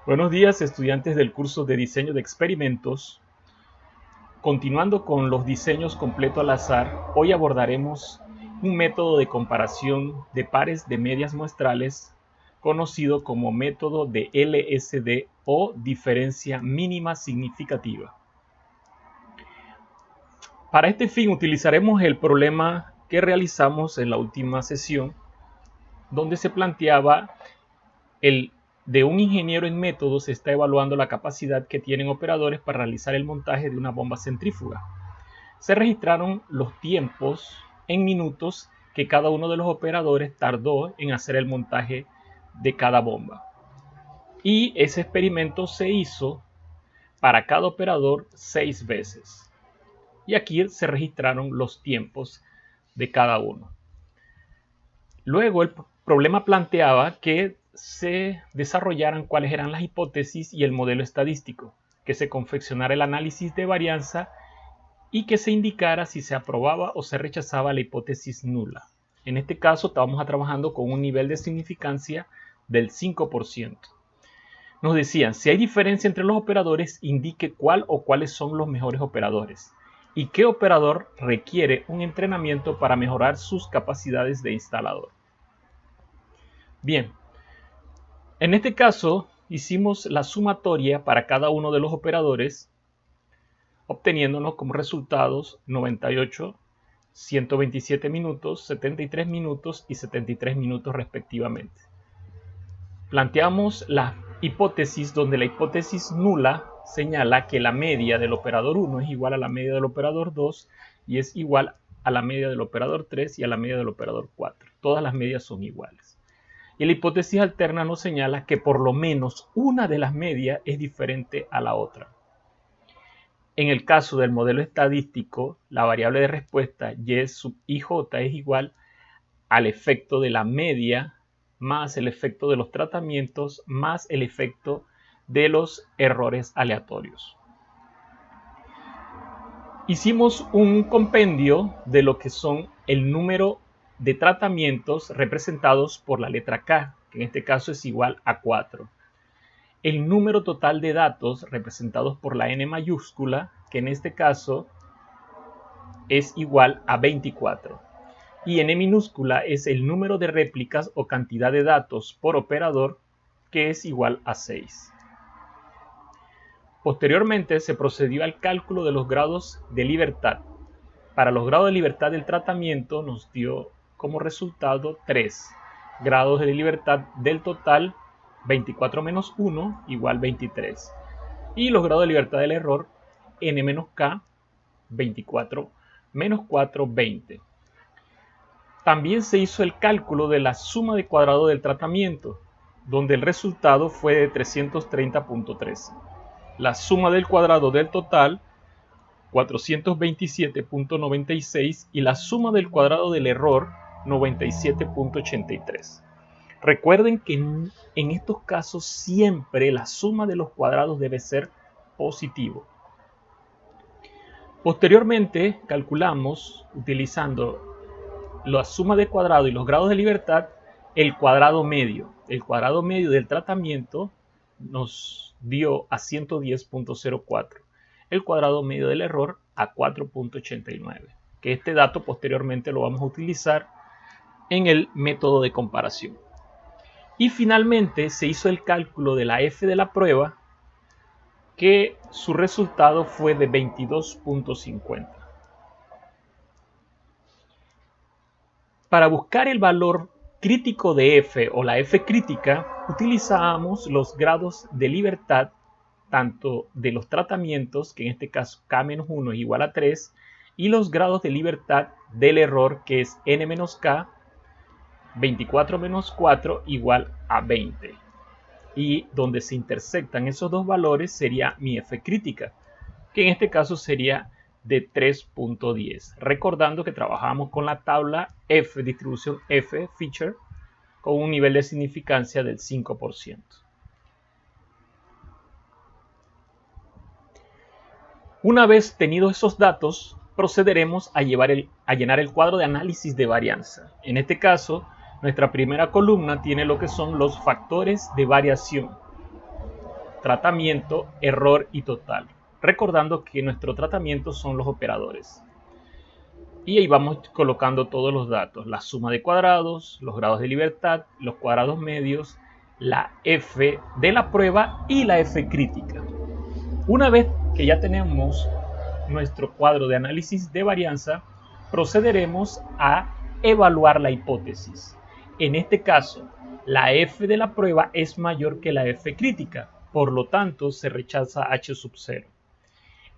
Buenos días, estudiantes del curso de diseño de experimentos. Continuando con los diseños completo al azar, hoy abordaremos un método de comparación de pares de medias muestrales conocido como método de LSD o diferencia mínima significativa. Para este fin utilizaremos el problema que realizamos en la última sesión, donde se planteaba de un ingeniero en métodos está evaluando la capacidad que tienen operadores para realizar el montaje de una bomba centrífuga. Se registraron los tiempos en minutos que cada uno de los operadores tardó en hacer el montaje de cada bomba. Y ese experimento se hizo para cada operador 6 veces. Y aquí se registraron los tiempos de cada uno. Luego el problema planteaba que se desarrollaran cuáles eran las hipótesis y el modelo estadístico, que se confeccionara el análisis de varianza y que se indicara si se aprobaba o se rechazaba la hipótesis nula. En este caso estábamos trabajando con un nivel de significancia del 5%. Nos decían, si hay diferencia entre los operadores, indique cuál o cuáles son los mejores operadores y qué operador requiere un entrenamiento para mejorar sus capacidades de instalador. Bien, en este caso hicimos la sumatoria para cada uno de los operadores, obteniéndonos como resultados 98, 127 minutos, 73 minutos y 73 minutos respectivamente. Planteamos la hipótesis donde la hipótesis nula señala que la media del operador 1 es igual a la media del operador 2 y es igual a la media del operador 3 y a la media del operador 4. Todas las medias son iguales. Y la hipótesis alterna nos señala que por lo menos una de las medias es diferente a la otra. En el caso del modelo estadístico, la variable de respuesta y sub ij es igual al efecto de la media más el efecto de los tratamientos más el efecto de los errores aleatorios. Hicimos un compendio de lo que son el número de tratamientos representados por la letra K, que en este caso es igual a 4. El número total de datos representados por la N mayúscula, que en este caso es igual a 24. Y N minúscula es el número de réplicas o cantidad de datos por operador, que es igual a 6. Posteriormente se procedió al cálculo de los grados de libertad. Para los grados de libertad del tratamiento nos dio como resultado 3 grados de libertad del total, 24 menos 1 igual 23. Y los grados de libertad del error, n menos k, 24 menos 4, 20. También se hizo el cálculo de la suma de cuadrado del tratamiento, donde el resultado fue de 330.13. La suma del cuadrado del total, 427.96, y la suma del cuadrado del error, 97.83. Recuerden que en estos casos siempre la suma de los cuadrados debe ser positivo. Posteriormente calculamos, utilizando la suma de cuadrado y los grados de libertad, el cuadrado medio. El cuadrado medio del tratamiento nos dio a 110.04. El cuadrado medio del error a 4.89. Que este dato posteriormente lo vamos a utilizar en el método de comparación. Y finalmente se hizo el cálculo de la F de la prueba, que su resultado fue de 22.50. Para buscar el valor crítico de F o la F crítica, utilizábamos los grados de libertad tanto de los tratamientos, que en este caso K-1 es igual a 3, y los grados de libertad del error, que es N-K, 24 menos 4 igual a 20. Y donde se intersectan esos dos valores sería mi F crítica, que en este caso sería de 3.10. Recordando que trabajamos con la tabla F, distribución F, feature, con un nivel de significancia del 5%. Una vez tenidos esos datos, procederemos a llenar el cuadro de análisis de varianza. En este caso, nuestra primera columna tiene lo que son los factores de variación. tratamiento, error y total. Recordando que nuestro tratamiento son los operadores. Y ahí vamos colocando todos los datos, la suma de cuadrados, los grados de libertad, los cuadrados medios, la F de la prueba y la F crítica. Una vez que ya tenemos nuestro cuadro de análisis de varianza, procederemos a evaluar la hipótesis. En este caso, la F de la prueba es mayor que la F crítica, por lo tanto se rechaza H sub 0.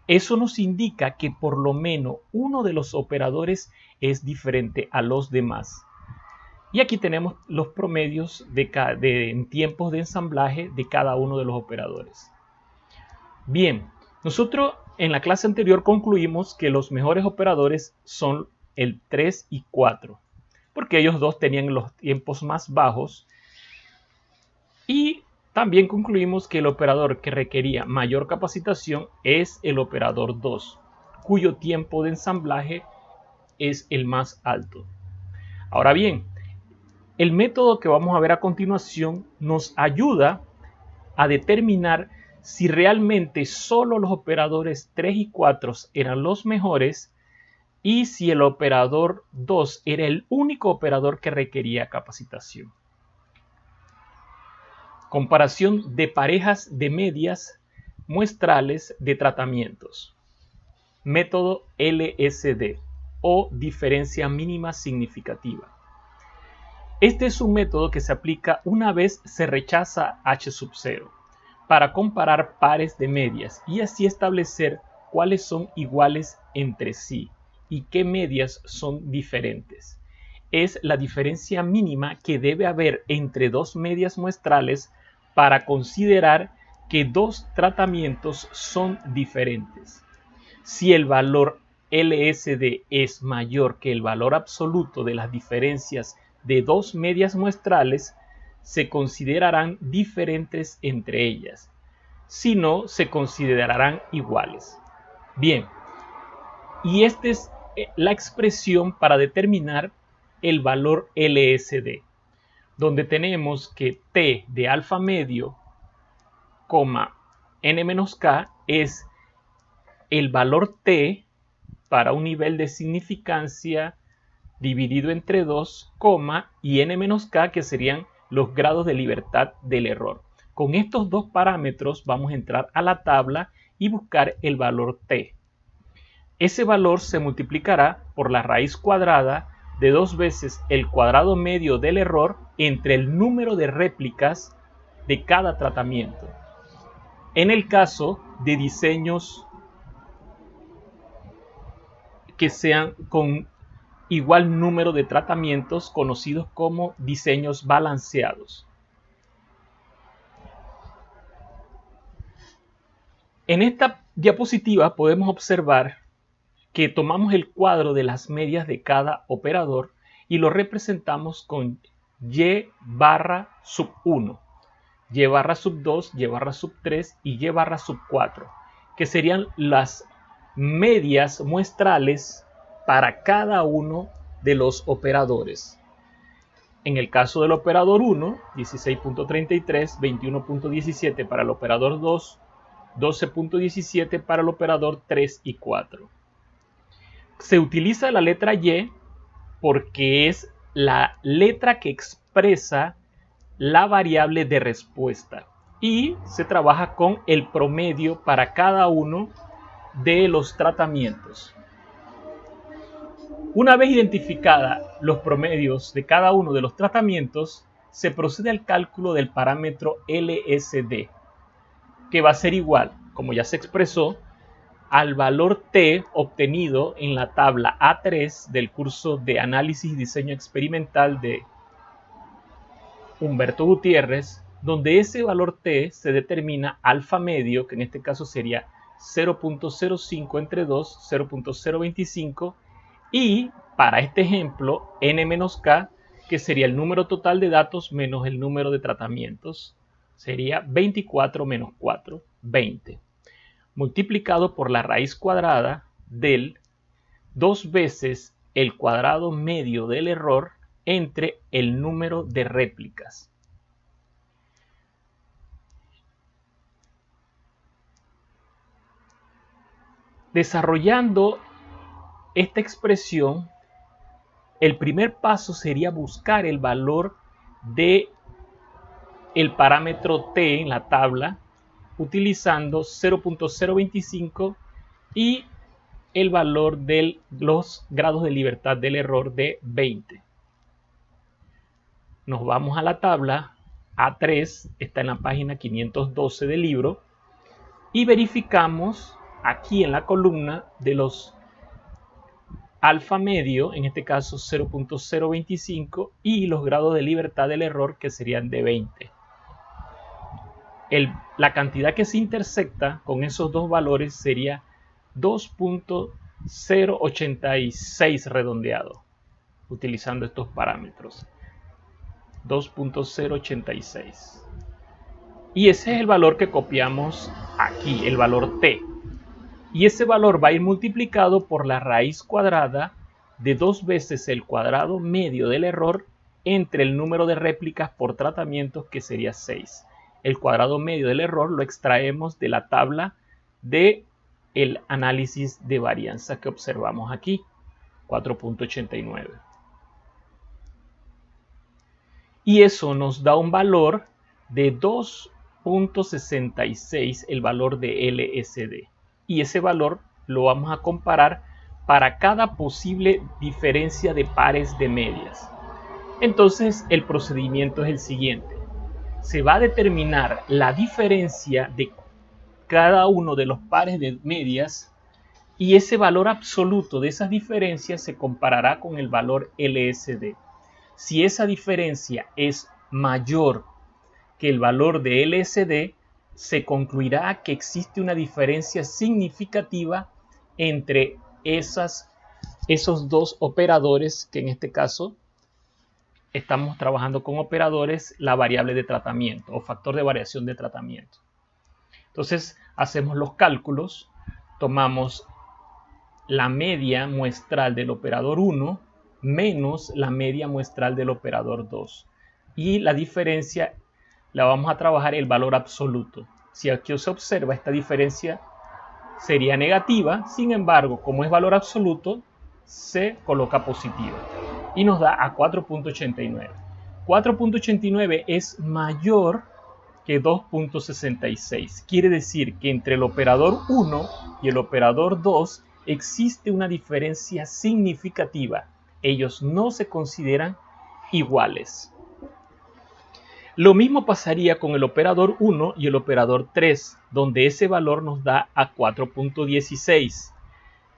Eso nos indica que por lo menos uno de los operadores es diferente a los demás. Y aquí tenemos los promedios en tiempos de ensamblaje de cada uno de los operadores. Bien, nosotros en la clase anterior concluimos que los mejores operadores son el 3 y 4, porque ellos dos tenían los tiempos más bajos. Y también concluimos que el operador que requería mayor capacitación es el operador 2, cuyo tiempo de ensamblaje es el más alto. Ahora bien, el método que vamos a ver a continuación nos ayuda a determinar si realmente solo los operadores 3 y 4 eran los mejores y si el operador 2 era el único operador que requería capacitación. Comparación de parejas de medias muestrales de tratamientos. Método LSD o diferencia mínima significativa. Este es un método que se aplica una vez se rechaza H sub 0 para comparar pares de medias y así establecer cuáles son iguales entre sí y qué medias son diferentes. Es la diferencia mínima que debe haber entre dos medias muestrales para considerar que dos tratamientos son diferentes. Si el valor LSD es mayor que el valor absoluto de las diferencias de dos medias muestrales, se considerarán diferentes entre ellas. Si no, se considerarán iguales. Bien, y esta es la expresión para determinar el valor LSD, donde tenemos que T de alfa medio, n menos k es el valor T para un nivel de significancia dividido entre 2, y n menos k que serían los grados de libertad del error. Con estos dos parámetros vamos a entrar a la tabla y buscar el valor T. Ese valor se multiplicará por la raíz cuadrada de 2 veces el cuadrado medio del error entre el número de réplicas de cada tratamiento. En el caso de diseños que sean con igual número de tratamientos conocidos como diseños balanceados. En esta diapositiva podemos observar que tomamos el cuadro de las medias de cada operador y lo representamos con Y barra sub 1, Y barra sub 2, Y barra sub 3 y Y barra sub 4, que serían las medias muestrales para cada uno de los operadores. En el caso del operador 1, 16.33, 21.17 para el operador 2, 12.17 para el operador 3 y 4. Se utiliza la letra Y porque es la letra que expresa la variable de respuesta y se trabaja con el promedio para cada uno de los tratamientos. Una vez identificada los promedios de cada uno de los tratamientos, se procede al cálculo del parámetro LSD, que va a ser igual, como ya se expresó, al valor T obtenido en la tabla A3 del curso de Análisis y Diseño Experimental de Humberto Gutiérrez, donde ese valor T se determina alfa medio, que en este caso sería 0.05 entre 2, 0.025, y para este ejemplo, n-k, que sería el número total de datos menos el número de tratamientos, sería 24 menos 4, 20, multiplicado por la raíz cuadrada del 2 veces el cuadrado medio del error entre el número de réplicas. Desarrollando esta expresión, el primer paso sería buscar el valor de el parámetro t en la tabla utilizando 0.025 y el valor de los grados de libertad del error de 20. Nos vamos a la tabla A3, está en la página 512 del libro, y verificamos aquí en la columna de los alfa medio, en este caso 0.025, y los grados de libertad del error, que serían de 20. La cantidad que se intersecta con esos dos valores sería 2.086 redondeado, utilizando estos parámetros. 2.086. Y ese es el valor que copiamos aquí, el valor t. Y ese valor va a ir multiplicado por la raíz cuadrada de 2 veces el cuadrado medio del error entre el número de réplicas por tratamientos, que sería 6. El cuadrado medio del error lo extraemos de la tabla de el análisis de varianza que observamos aquí, 4.89. Y eso nos da un valor de 2.66, el valor de LSD. Y ese valor lo vamos a comparar para cada posible diferencia de pares de medias. Entonces el procedimiento es el siguiente. Se va a determinar la diferencia de cada uno de los pares de medias y ese valor absoluto de esas diferencias se comparará con el valor LSD. Si esa diferencia es mayor que el valor de LSD, se concluirá que existe una diferencia significativa entre esos dos operadores, que en este caso estamos trabajando con operadores, la variable de tratamiento o factor de variación de tratamiento. Entonces hacemos los cálculos, tomamos la media muestral del operador 1 menos la media muestral del operador 2. Y la diferencia la vamos a trabajar el valor absoluto. Si aquí se observa, esta diferencia sería negativa, sin embargo, como es valor absoluto, se coloca positiva y nos da a 4.89. 4.89 es mayor que 2.66. Quiere decir que entre el operador 1 y el operador 2 existe una diferencia significativa. Ellos no se consideran iguales. Lo mismo pasaría con el operador 1 y el operador 3, donde ese valor nos da a 4.16,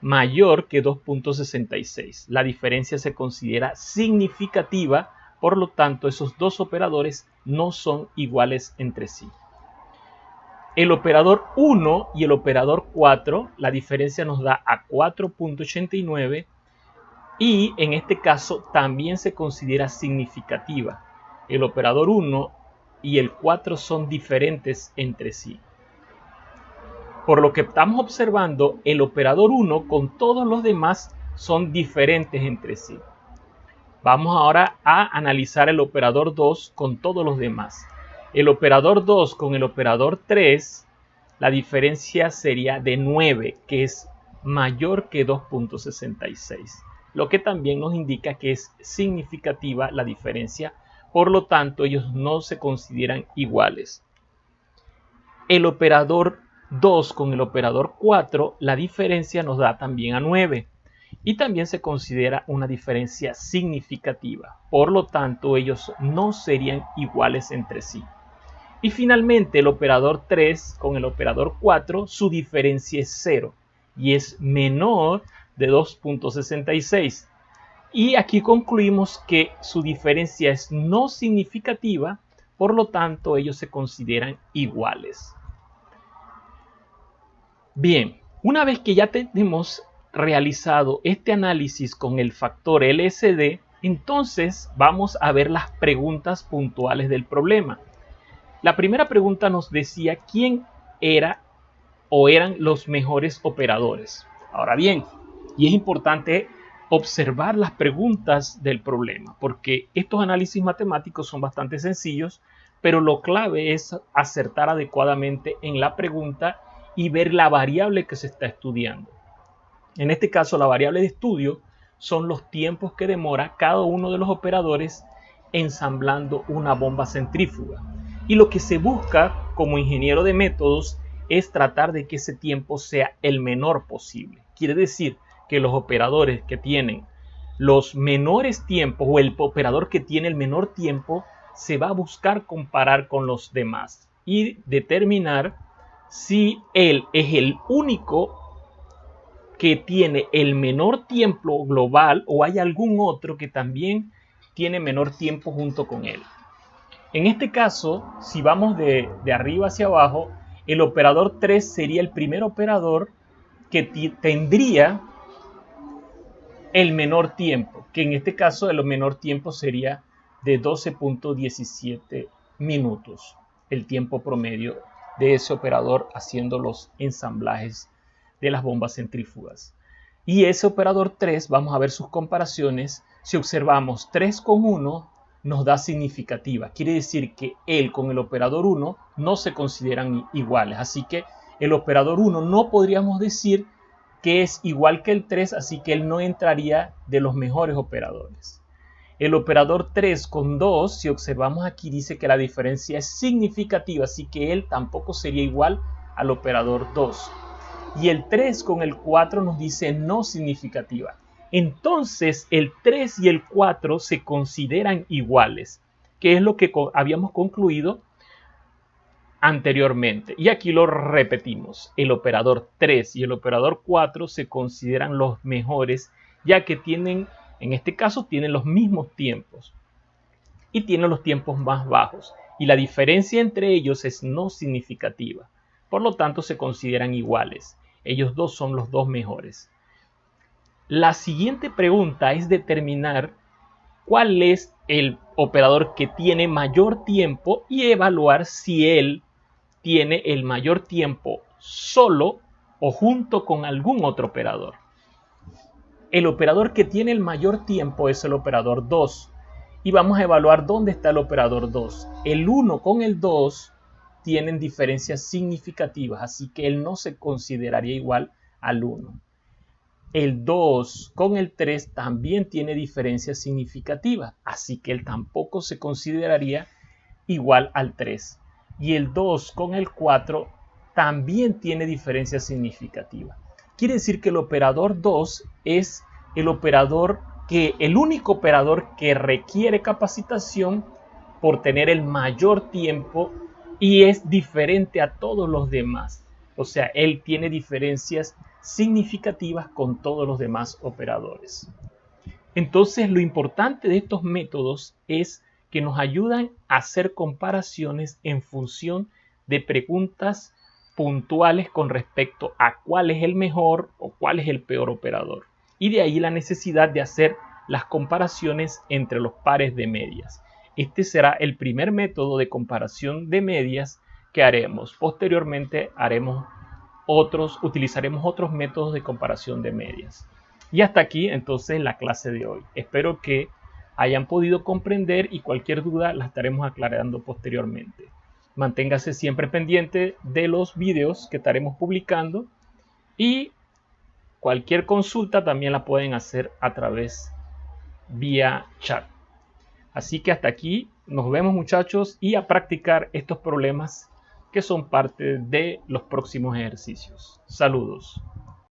mayor que 2.66. La diferencia se considera significativa, por lo tanto, esos dos operadores no son iguales entre sí. El operador 1 y el operador 4, la diferencia nos da a 4.89 y en este caso también se considera significativa. El operador 1 y el 4 son diferentes entre sí. Por lo que estamos observando, el operador 1 con todos los demás son diferentes entre sí. Vamos ahora a analizar el operador 2 con todos los demás. El operador 2 con el operador 3, la diferencia sería de 9, que es mayor que 2.66. Lo que también nos indica que es significativa la diferencia, por lo tanto ellos no se consideran iguales. El operador 2 con el operador 4, la diferencia nos da también a 9 y también se considera una diferencia significativa. Por lo tanto, ellos no serían iguales entre sí. Y finalmente, el operador 3 con el operador 4, su diferencia es 0 y es menor de 2.66. Y aquí concluimos que su diferencia es no significativa, por lo tanto, ellos se consideran iguales. Bien, una vez que ya tenemos realizado este análisis con el factor LSD, entonces vamos a ver las preguntas puntuales del problema. La primera pregunta nos decía quién era o eran los mejores operadores. Ahora bien, y es importante observar las preguntas del problema, porque estos análisis matemáticos son bastante sencillos, pero lo clave es acertar adecuadamente en la pregunta y ver la variable que se está estudiando. En este caso, la variable de estudio son los tiempos que demora cada uno de los operadores ensamblando una bomba centrífuga. Y lo que se busca como ingeniero de métodos es tratar de que ese tiempo sea el menor posible. Quiere decir que los operadores que tienen los menores tiempos o el operador que tiene el menor tiempo se va a buscar comparar con los demás y determinar si él es el único que tiene el menor tiempo global o hay algún otro que también tiene menor tiempo junto con él. En este caso, si vamos de arriba hacia abajo, el operador 3 sería el primer operador que tendría el menor tiempo, que en este caso el menor tiempo sería de 12.17 minutos, el tiempo promedio de ese operador haciendo los ensamblajes de las bombas centrífugas. Y ese operador 3, vamos a ver sus comparaciones. Si observamos 3 con 1 nos da significativa, quiere decir que él con el operador 1 no se consideran iguales, así que el operador 1 no podríamos decir que es igual que el 3, así que él no entraría de los mejores operadores. El operador 3 con 2, si observamos aquí, dice que la diferencia es significativa, así que él tampoco sería igual al operador 2. Y el 3 con el 4 nos dice no significativa. Entonces el 3 y el 4 se consideran iguales, que es lo que habíamos concluido anteriormente. Y aquí lo repetimos. El operador 3 y el operador 4 se consideran los mejores, ya que tienen, en este caso, tienen los mismos tiempos y tienen los tiempos más bajos. Y la diferencia entre ellos es no significativa. Por lo tanto, se consideran iguales. Ellos dos son los dos mejores. La siguiente pregunta es determinar cuál es el operador que tiene mayor tiempo y evaluar si él tiene el mayor tiempo solo o junto con algún otro operador. El operador que tiene el mayor tiempo es el operador 2. Y vamos a evaluar dónde está el operador 2. El 1 con el 2 tienen diferencias significativas, así que él no se consideraría igual al 1. El 2 con el 3 también tiene diferencias significativas, así que él tampoco se consideraría igual al 3. Y el 2 con el 4 también tiene diferencias significativas. Quiere decir que el operador 2 es el único operador que requiere capacitación por tener el mayor tiempo y es diferente a todos los demás. O sea, él tiene diferencias significativas con todos los demás operadores. Entonces, lo importante de estos métodos es que nos ayudan a hacer comparaciones en función de preguntas puntuales con respecto a cuál es el mejor o cuál es el peor operador. Y de ahí la necesidad de hacer las comparaciones entre los pares de medias. Este será el primer método de comparación de medias que haremos. Posteriormente utilizaremos otros métodos de comparación de medias. Y hasta aquí entonces la clase de hoy. Espero que hayan podido comprender y cualquier duda la estaremos aclarando posteriormente. Manténgase siempre pendiente de los videos que estaremos publicando y cualquier consulta también la pueden hacer a través vía chat. Así que hasta aquí, nos vemos muchachos y a practicar estos problemas que son parte de los próximos ejercicios. Saludos.